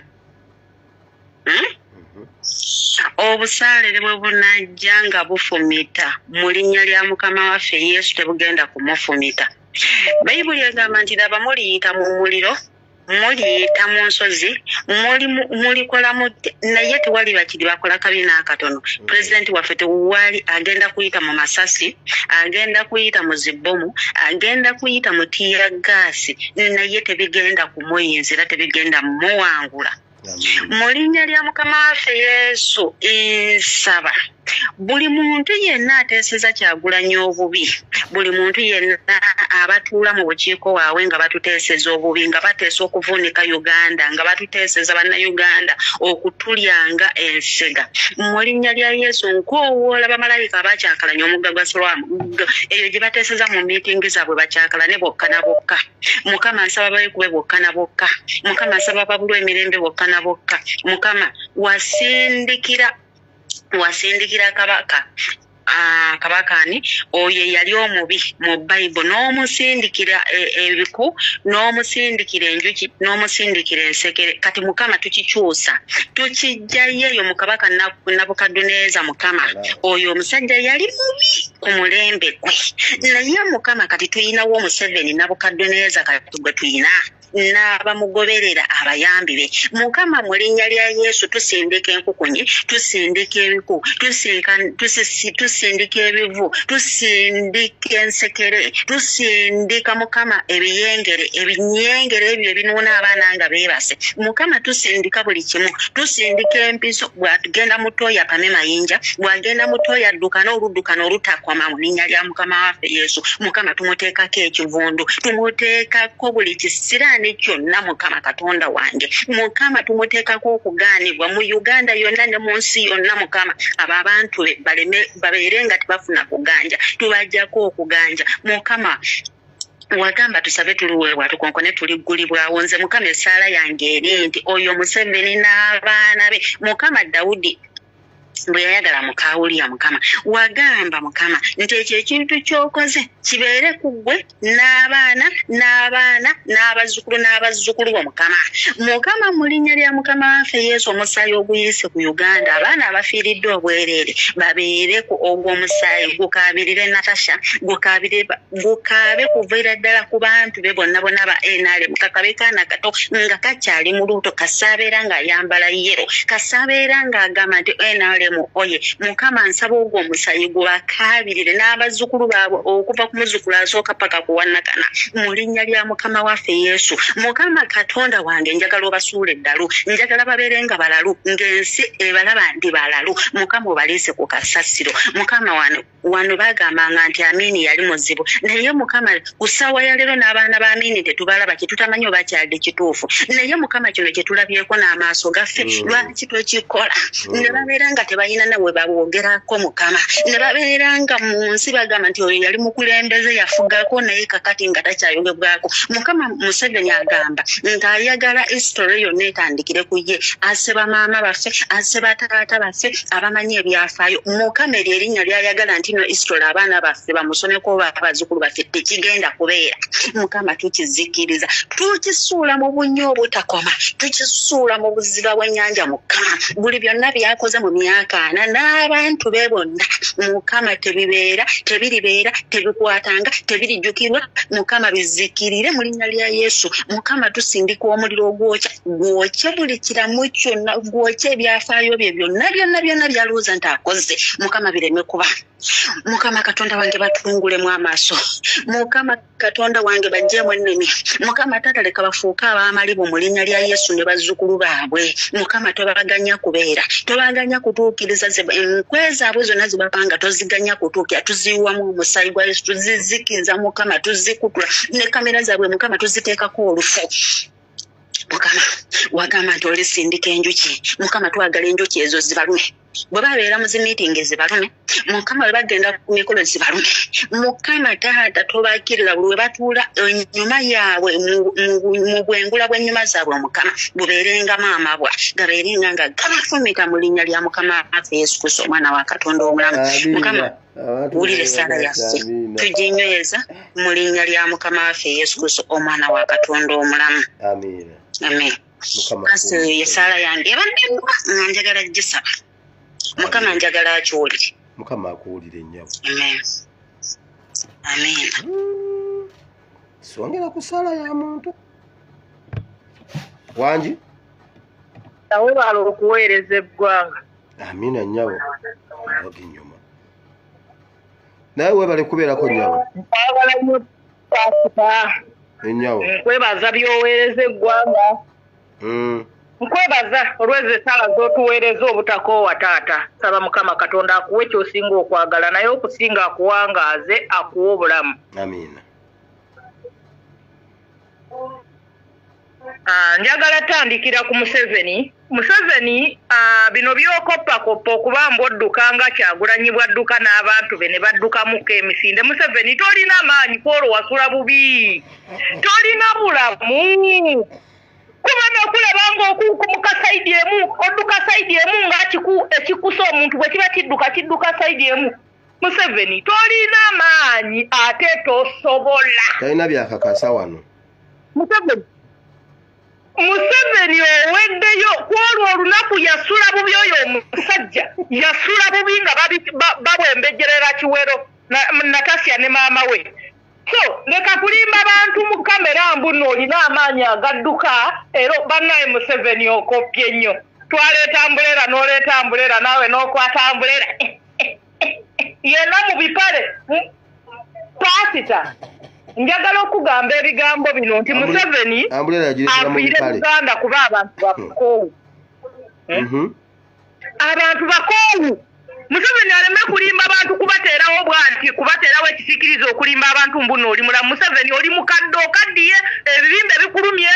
Obusaalire bwe bunajja nga bufumita mu linnya lya Mukama waffe Yesu tebugenda kumufumita. Bayibuli egamba nti laba muliyita mu muliro, muliyita mu nsozi, mulikola naye tewali bakiri bakola kabi n'akatono. Pulezidenti waffe tewali agenda kuyita mu masasi, agenda kuyita mu zibbomu, agenda kuyita mu tiyagaasi, naye tebigenda kumuyinzira, tebigenda muwangula. Mu linnya lya Mukama waffe Yesu nsaba buli muntu yenna ateeseza Kyagulanyi obubi, buli muntu yenna abatuula mu bukiiko waabwe nga batuteeseza obubi, nga bateesa okuvuunika Uganda, nga batuteeseza bannayuganda okutulyanga ensega. Mu linnya lya Yesu nkoowoola bamalayika abakyakalanya omugga gwa Siloamu, eyo gye bateeseza mu miitingi zaabwe bakyakalane bokka na bokka. Mukama nsaba bayikube bokka na bokka. Mukama nsaba babulwa emirembe bokka na bokka. Mukama wasindikira kabakani oyo yali omubi mu Bayibuli n'omusindikira ebiku, n'omusindikira enjuki, n'omusindikira ensekere. Kati Mukama tukikyusa tukijjayo eyo mu kabaka Nabukadduneeza. Mukama oyo omusajja yali mubi ku mulembe gwe, naye Mukama kati tuyinawo Museveni Nabukadduneeza kati gwe tuyina n'abamugoberera abayambi be. Mukama mu linnya lya Yesu tusindika enkukunyi, tusindika ebiku, tusindika ebivu, tusindika ensekere, tusindika Mukama ebiyengere, ebinyengere ebyo ebinuuna abaana nga beebase. Mukama tusindika buli kimu, tusindika empiso. Bw'atugenda mutoya pame mayinja, bw'agenda mutoya addukana oluddukana olutakoma mu linnya lya Mukama waffe Yesu. Mukama tumuteekako ekivundu, tumuteekako buli kisira kyonna. Mukama Katonda wange, Mukama tumuteekako okugaanibwa mu Uganda yonna ne mu nsi yonna. Mukama abo abantu babeere nga tebafuna kuganja, tubajjako okuganja. Mukama wagamba tusabe tuluweebwa tukonkone tuliggulibwawo. Nze Mukama essaala yange eri nti oyo Museveni n'abaana be. Mukama Dawudi bwe yayagala mukawulya, Mukama wagamba Mukama nti ekyo ekintu ky'okoze kibeere ku ggwe n'abaana n'abazzukulu bo. Mukama mu linnya lya Mukama waffe Yesu omusaayi oguyise ku Uganda, abaana abafiiridde obwereere babeere ku ogw'omusaayi gukaabirire Natasha, gukaabe kuviira ddala ku bantu be bonna ba NRM. Kakabe kaana kato nga kakyali mu lubuto, kasaabeera ng'ayambala yero, kasaabeera ng'agamba nti NRM oye. Mukama nsaba ogwo omusayi gubakaabirire n'abazzukulu baabwe okuva ku muzzukulu asooka paka ku wannakana mu linnya lya Mukama waffe Yesu. Mukama Katonda wange njagala obasuula eddalu, njagala babeere nga balalu, ng'ensi ebalaba ndi balalu. Mukama obaliise ku kasasiro. Mukama wano bagambanga nti Amini yali muzibu, naye Mukama ku ssaawa ya leero n'abaana ba Amini tetubalaba, kyetutamanyi oba kyali kituufu, naye Mukama kino kyetulabyeko n'amaaso gaffe. Lwaki twekikola? Ne babeera nga tebalina nawe babogerako Mukama, ne babeera nga mu nsi bagamba nti oyo yali mukulembeze yafugako naye kakati nga takyayogebwako. Mukama Museveni agamba nti ayagala history yonna etandikire ku ye, aseba maama baffe, aseba taata baffe abamanyi ebyafaayo. Mukama eryo erinnya lyayagala nti no history abaana baffe bamusomeko oba abazzukulu baffe tekigenda kubeera. Mukama tukizikiriza, tukisuula mu bunnya obutakoma, tukisuula mu buziba bw'ennyanja. Mukama buli byonna byakoze mu myaka ana n'abantu be bonna. Mukama tebiribeera, tebikwatanga, tebirijjukirwa. Mukama bizikirire mu linnya lya Yesu. Mukama tusindika omuliro ogwokya, gwokye buli kiramu kyonna, gwokye ebyafaayo bye byonna byalowooza nti akoze. Mukama bireme kuba. Mukama Katonda wange batungulemu amaaso. Mukama Katonda wange bajjemu ennimi. Mukama tataleka bafuuke ab'amalibu mu linnya lya Yesu ne bazzukulu baabwe. Mukama tobaganya kubeera, tobaganya kutuukiriza enkwe zaabwe zonna zibapanga, toziganya kutuukira, tuziwamu omusaayi gwa Yesu, tuzizikiza Mukama, tuzikutula ne kamera zaabwe Mukama tuziteekako olufu. Mukama wagamba nti olisindika enjuki. Mukama twagala enjuki ezo zibalume, bwe babeera mu zi meeting zibalume mukama bwe bagenda ku mikolo zibalume mukama taata tobakkirira buli we batuula ennyuma yaabwe mu bwengula bw'ennyuma zaabwe omukama bubeerenga maama bwa gabeerenga nga gabafumita mu linnya lya mukama waffe Yesu Kristo omwana wa Katonda omulamu mukama wulira essaala yaffe tuginyweza mu linnya lya mukama waffe Yesu Kristo omwana wa Katonda omulamu amen kasi essaala yange ebadde nga njagala gisaba mukama njagala akyolire mukama akuwulire nnyabo amen amen songera ku ssaala ya muntu wangi nawe balo okuweereza eggwanga amina nnyabo abaga ennyuma naye webale kubeerako nnyabo ennyabo nkwebaza byoweereza eggwanga nkwebaza olw'ezo essala z'otuweereza obutakoowa taata saba mukama Katonda akuwe ky'osinga okwagala naye okusinga akuwangaaze akuwa obulamu amiina njagala tandikira ku Museveni bino by'okoppakoppa okuba mbodduka nga Kyagulanyi bwadduka n'abantu be ne baddukamuko emisinde Museveni tolina amaanyi kwolwo wasula bubi tolina bulamu kuba nokulaba ng'okumuka sayidi emu odduka sayidi emu nga ekikusa omuntu bwe kiba kidduka sayidi emu Museveni tolina maanyi ate tosobola talina byakakasa wano Museveni oweddeyo kwolwo olunaku yasula bubi oyo omusajja yasula bubi nga babwembejjerera Kiwero Natasha ne maama we so leka kulimba bantu mu kamera mbuno olina amaanyi agadduka era bannaye Museveni okoppye nnyo twaleeta ambulera n'oleeta ambulera naawe n'okwata ambulera yenna mu bipale pasita njagala okugamba ebigambo bino nti Museveni afiire Buganda kuba abantu bakoowu abantu bakoowu Museveni aleme kulimba abantu kubateerawo bwanti kubateerawo ekisikiriza okulimba abantu mbuno oli mulamu Museveni oli mukadde okaddiye ebibimba ebikulumye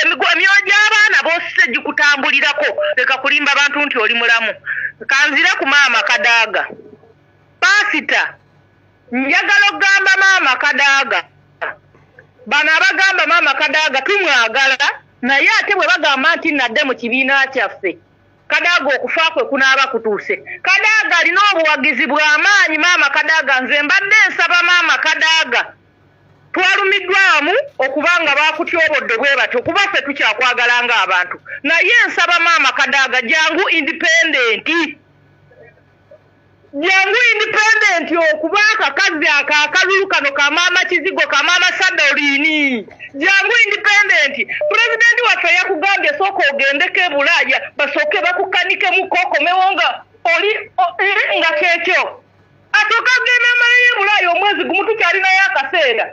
emyoyo gy'abaana b'osise gikutambulirako leka kulimba abantu nti oli mulamu kanzira ku maama Kadaaga pasita njagala okugamba maama Kadaaga bano abagamba maama Kadaaga tumwagala naye ate bwe bagamba nti nadde mu kibiina kyaffe Kadaaga okufa kwe kunaaba kutuuse Kadaaga alina obuwagizi bw'amaanyi maama Kadaaga nze mbadde nsaba maama Kadaaga twalumiddwamu okubanga baakutyobodde bwe batyo kuba ffe tukyakwagala ng'abantu naye nsaba maama Kadaaga jangu independenti okuba akakazi akalulu kano ka maama Kizigo ka maama Sadolini jangu independenti pulezidenti waffe yakugambye sooka ogendeko e Bulaaya basooke bakukanikemu kookomewo nga oli nga kyekyo asooka agenda emalayo e Bulaaya omwezi gumu tukyalinayo akaseera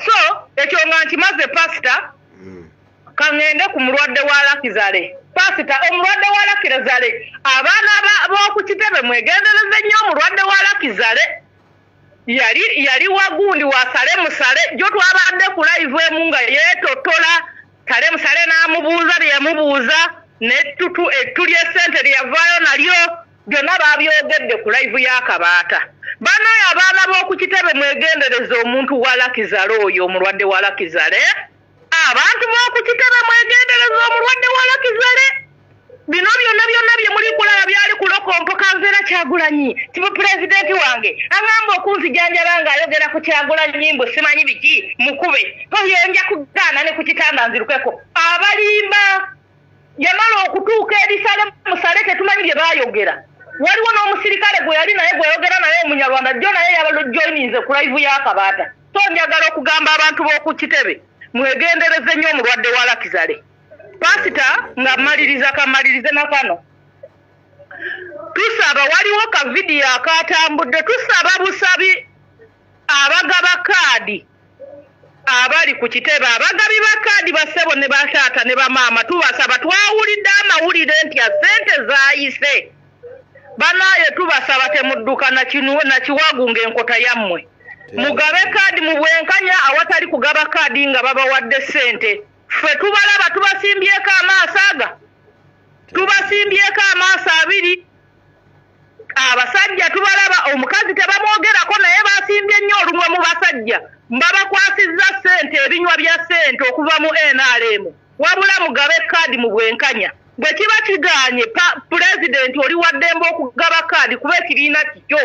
so ekyo nga nkimaze pasita kaŋŋende ku mulwadde wa Lakizale pasita omulwadde wa Lakizale abaana b'oku Kitebe mwegendereze nnyo omulwadde wa Lakizale yali wagundi wa Sale Musale jo twabadde ku live emu nga yeetotola Sale Musale n'amubuuza bye yamubuuza n'ettutu ettu ly'essente lyavaayo nalyo byonna baabyogedde ku live ya Kabaata banaye abaana b'oku Kitebe mwegendereze omuntu wa Lakizale oyo omulwadde wa Lakizale abantu b'oku Kitebe mwegendereza omulwadde wa Lakizale bino byonna bye muli kulaba byali kulokompo kanzera Kyagulanyi tiba pulezidenti wange agamba okunzijanjaba ng'ayogera ku Kyagulanyi mbu simanyi biki mukube toyenja kugaana ne ku kitanda nzirukeko abalimba yamala okutuuka eri Sale Musale tetumanyi bye baayogera waliwo n'omusirikale gwe yali naye gweyogera naye omunyarwanda jjo naye yabajoyininze ku live ya Kabaata so njagala okugamba abantu b'oku Kitebe mwegendereze nnyo omulwadde wa Lakizale pasita nga kamalirize na kano tusaba waliwo ka vidiyo akatambudde tusaba busabi abagaba kaadi abali ku Kitebe abagabi ba kaadi bassebo ne bataata ne bamaama tubasaba twawulidde amawulire nti sente zaayise banaaye tubasaba temudduka na Kiwagu ng'enkota yammwe mugabe kaadi mu bwenkanya awatali kugaba kaadi nga babawadde ssente ffe tubalaba tubasimbyeko amaaso aga tubasimbyeko amaaso abiri abasajja tubalaba omukazi tebamwogerako naye basimbye nnyo olumwe mu basajja mbabakwasizza ssente ebinywa bya ssente okuva mu NRM wabula mugabe kaadi mu bwenkanya bwe kiba kigaanye pulezidenti oli waddembe okugaba kaadi kuba ekibiina kikyo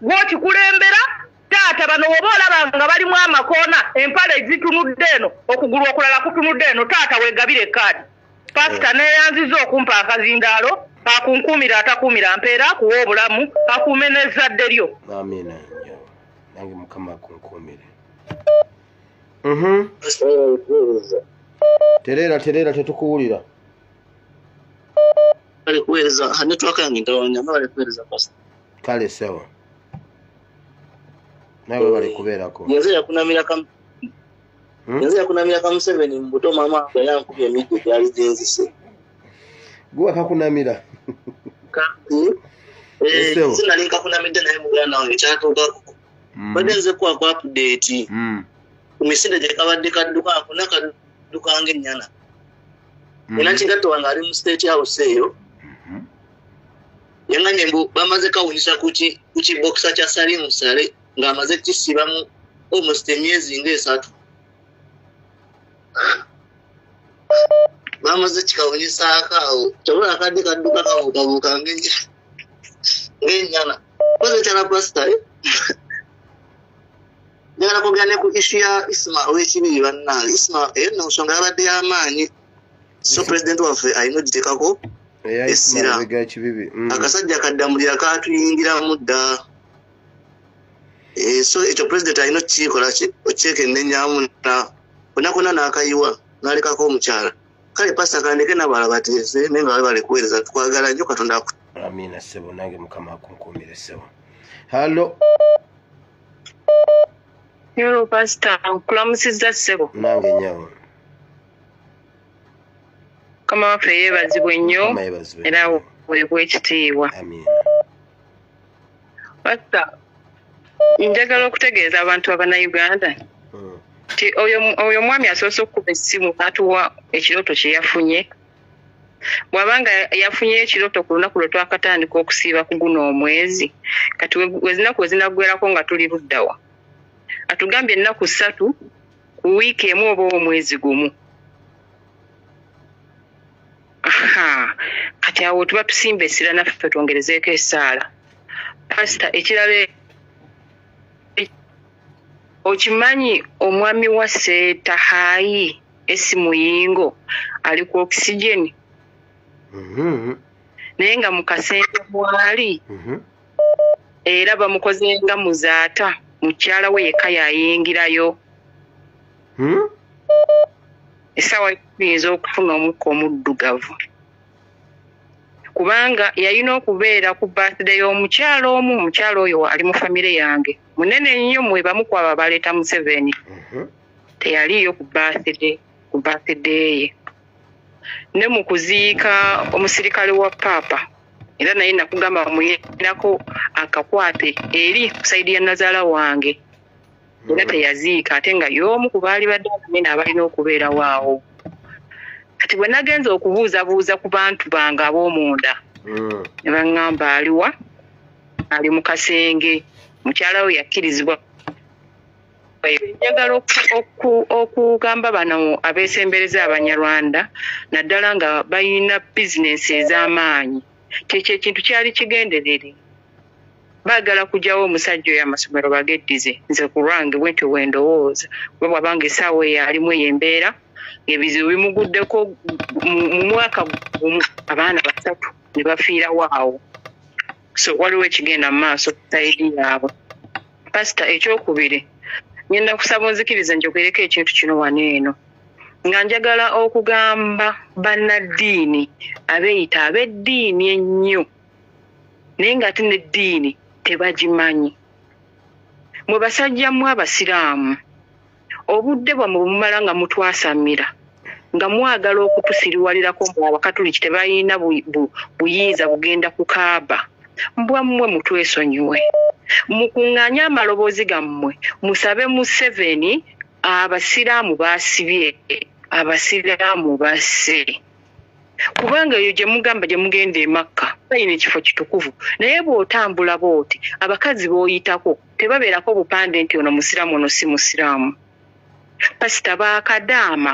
gw'okikulembera taata bano woba olaba nga balimu amakoona empale zitunudde eno okugulu okulala kutunudde eno taata weegabire kaadi pasita neeyanziza okumpa akazindaalo akunkumira atakumira mpeera akuwa obulamu akuume n'ezzadde lyo amina nange mukama akunkumire terera tetukuwulira alikuweza network yange ndawanya alikuweza pastor kale sawa nawe balikubeerako yenze yakunamira kam Museveni mbuto mama yankubye emijjo gyali zinzise gwe kakunamira sinali nkakunamidde naye muganda wange kyatuukako badde nze kwa update ku misinde gye kabadde kadduka akuna kadduka ng'ennyana era kigatto wange ali mu state house eyo yanganye mbu bamaze kawunyisa ku kibokisa kya Salimu Sale ng'amaze kisibamu almost emyezi ng'esatu bamaze kikawunyisaako awo kyobola akadde kadduka kabuukabuuka ng'ennyana koze kyala pasita njagala kugane ku issu ya Isma ow'ekibiri bannange Isma eyo nno nsonga yabadde y'amaanyi so president waffe alina ogiteekako essira akasajja kaddamulira kaatuyingiramu dda so ekyo president alina okukikola ki okyekennenyaamu konakona n'akayiwa n'alekako omukyala kale pasita kandeke n'abalala bateese naye nga bale kuweereza tukwagala nnyo katonda amina ssebo nange mukama akunkuumire ssebo hallo Yoro pastor nkulamusizza ssebo nange nyawo kama waffe yeebazibwe nnyo era weebwa ekitiibwa pastor njagala okutegeeza abantu abanayuganda nti oyo mwami asoose okukuba essimu atuwa ekirooto kye yafunye bw'abanga yafunye ekirooto ku lunaku lwe twakatandika okusiiba ku guno omwezi kati wezinaku wezinagwerako nga tuli luddawa atugambye ennaku 3 ku wiiki emu oba omwezi gumu kati awo tuba tusimba essira naffe twongerezeeko essaala pasita ekirala okimanyi omwami wa Seetahayi Esimuyingo ali ku okisigeni naye nga mu Kasenge mwali era bamukozenga muzaata mukyala we yekka yayingirayo essaawa tuyinza okufuna omukka omuddugavu kubanga yalina okubeera ku birthday y'omukyala omu omukyala oyo ali mu famire yange munene nnyo mwe bamu kwaba baleeta Museveni teyaliyo ku birthday ye ne mu kuziika omusirikale wa paapa era naye nakugamba muyinako akakwate eri kusaidi ya nazaala wange era teyaziika ate nga y'omu ku baali badde abanene abalina okubeera waawo kati bwe nagenza okubuuzabuuza ku bantu bange ab'omunda ne baŋŋamba aliwa ali mu Kasenge mukyala we yakkirizibwa njagala okugamba bano abeesembereza Abanyarwanda naddala nga balina bizinesi ez'amaanyi kyekyo ekintu kyali kigenderere baagala kugyawo omusajja oyo amasomero bageddize nze ku lwange bwentyo wendowooza kuba bwabanga essaawa eyo alimu ey'embeera ebizibu bimuguddeko mu mwaka gumu abaana 3 ne bafiira waawo so waliwo ekigenda mu maaso sayidi yaabwe pasita ekyokubiri ngenda kusaba onzikiriza njogereko ekintu kino wano eno nga njagala okugamba bannaddiini abeeyita ab'eddiini ennyo naye nga ate n'eddiini tebagimanyi mwe basajjamu abasiraamu obudde bwamwe bumala nga mutwasamira nga mwagala okutusiriwalirako mu abakatuliki tebalina buyinza bugenda ku Kaaba mbwammwe mutwesonyiwe mukuŋŋaanye amaloboozi gammwe musabe Museveni abasiraamu baasibye abasiraamu basse kubanga eyo gye mugamba gye mugenda e Makka balina ekifo kitukuvu naye bw'otambula booti abakazi b'oyitako tebabeerako bupande nti ono musiraamu ono si musiraamu. Pasita baakadaama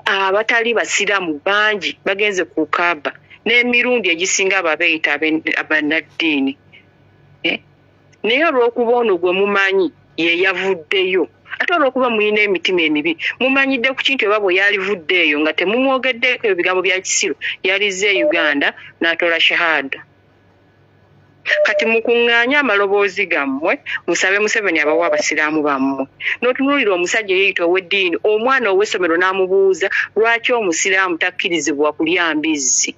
abatali basiraamu bangi bagenze ku Kaaba n'emirundi egisinga ababeeyita abannaddiini. Naye olw'okuba ono gwe mumanyi ye yavuddeyo ate olw'okuba mulina emitima emibi mumanyidde ku kintu eba bwe yalivuddeeyo nga temumwogeddeko ebigambo bya kisiru yalizze e Uganda n'atola shahada. Kati mukuŋŋaanye amaloboozi gammwe musabe Museveni abawa abasiraamu bammwe n'otunuulira omusajja yeeyita ow'eddiini omwana ow'essomero n'amubuuza lwaki omusiraamu takkirizibwa kulya mbizzi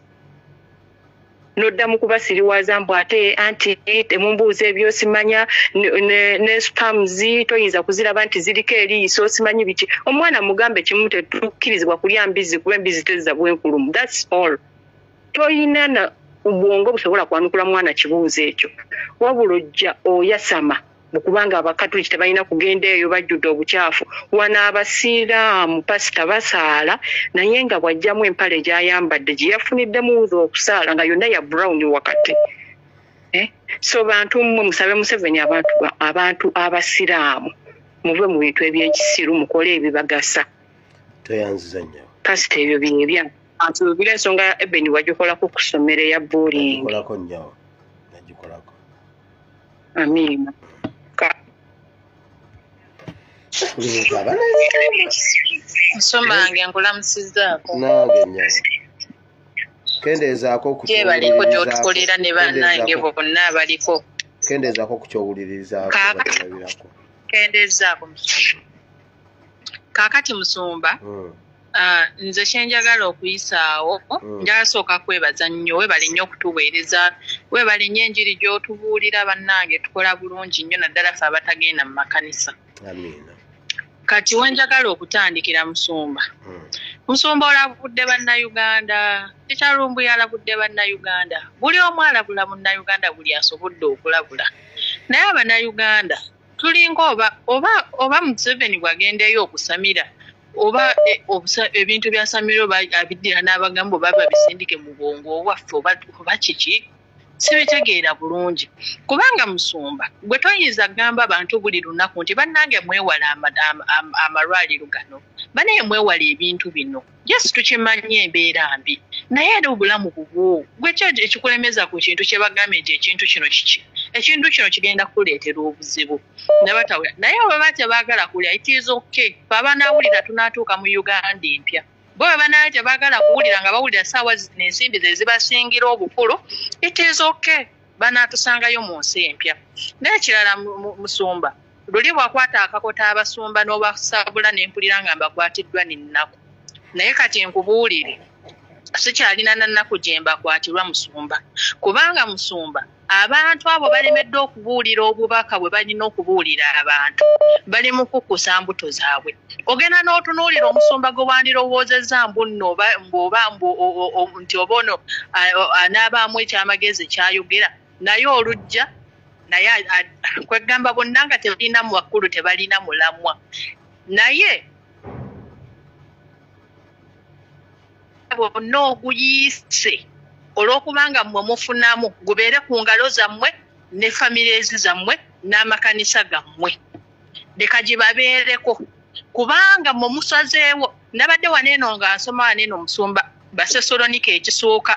n'oddamu kubasiriwaza mbu ate anti temumbuuza ebyo simanya ne spams toyinza kuziraba nti ziriko eriiso simanyi biki. Omwana mugambe kimu tetukkirizibwa kulya mbizzi kuba embizzi tezza bwenkulumu. That's all. Toyina na ubwongo busobola kwanukula mwana kibuuzo ekyo wabula ojja oyasama kubanga abakatuliki tebalina kugenda eyo bajjudde obukyafu. Wano abasiraamu pasita basaala naye nga bwajjamu empale gy'ayambadde gye yafuniddemu wuzi okusaala nga yonna ya brown wakati. So bantu mmwe musabe Museveni abantu abasiraamu muve mu bintu eby'ekisiru mukole ebibagasa. Toyanziza nnyo. Pasita ebyo byebya atubira ensonga Ebeni wagikolako ku ssomero ya bullying. Nagikolako nnyo. Nagikolako. Amiina. Nsomba nge nkulamusizaako. Nange nnyo. Kendeezaako ku kyebaliko gy'otukolera ne bannange bonna abaliko. Kendeezaako ku kyowulirizaako. Kendeezaako Musumba. Kaakati Musumba. Nze kyenjagala okuyisaawo njagala sooka kwebaza nnyo webale nnyo okutuweereza webale nnyo enjiri gy'otubuulira bannange tukola bulungi nnyo naddala ffe abatagenda mu makanisa. Amiina. Kati wenjagala okutandikira Musumba. Musumba olabudde bannayuganda tekyalumbu yalabudde bannayuganda buli omu alabula munnayuganda buli asobodde okulabula naye abannayuganda tulinga oba Museveni bwagendeyo okusamira oba ebintu bya Samiro abiddira n'abagambo baba bisindike mu bwongo waffe oba kiki sibitegeera bulungi kubanga Musumba gwe toyinza gamba abantu buli lunaku nti bannange mwewala amalwaliro gano banaye mwewala ebintu bino yes tukimanye embeera mbi naye era obulamu bubwo gwe kyo ekikulemeza ku kintu kye bagambe nti ekintu kino kiki ekintu kino kigenda kuleetera obuzibu naye baba tebaagala kulya it is okay babanaawulira tunaatuuka mu Uganda empya bo banaye tebaagala kuwulira nga bawulira ssaawa zino ensimbi ze zibasingira obukulu it is okay banaatusangayo mu nsi empya naye ekirala Musumba luli bwakwata akakota abasumba n'obasabula n'empulira nga mbakwatiddwa n'ennaku naye kati nkubuulire sikyalina nannaku gye mbakwatirwa Musumba kubanga Musumba abantu abo balemedde okubuulira obubaka bwe balina okubuulira abantu bali mu kukusa mbuto zaabwe ogenda n'otunuulira Omusumba gwe wandirowoozezza mbu nno nti oba ono anaabaamu ekyamagezi kyayogera naye olujja naye kwegamba bonna nga tebalina mu wakkulu tebalina mulamwa naye bonna oguyiise olw'okubanga mmwe mufunamu gubeere ku ngalo zammwe ne famires zammwe n'amakanisa gammwe leka gibabeereko kubanga mmwe musazeewo nabadde waneeno nga nsoma waneeno Musumba Basesalonika ekisooka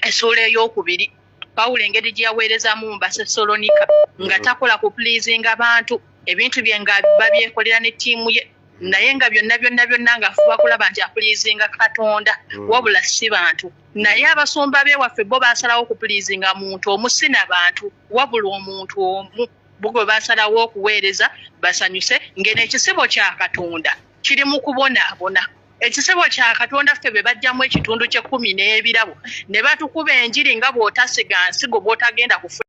essuula ey'okubiri Pawulo engeri gye yaweerezaamu mu Basesalonika nga takola ku pleasinga bantu ebintu bye nga babyekolera ne ttiimu ye naye nga byonna nga afuba kulaba nti apuliizinga Katonda wabula si bantu naye abasumba be waffe bo basalawo okupuliizinga muntu omu si n'abantu wabula omuntu omu bugwe basalawo okuweereza basanyuse ngeno ekisibo kya Katonda kiri mu kubonaabona ekisibo kya Katonda ffe be bajjamu ekitundu kye 10 n'ebirabo ne batukuba enjiri nga bw'otasiga nsigo bw'otagenda kufuna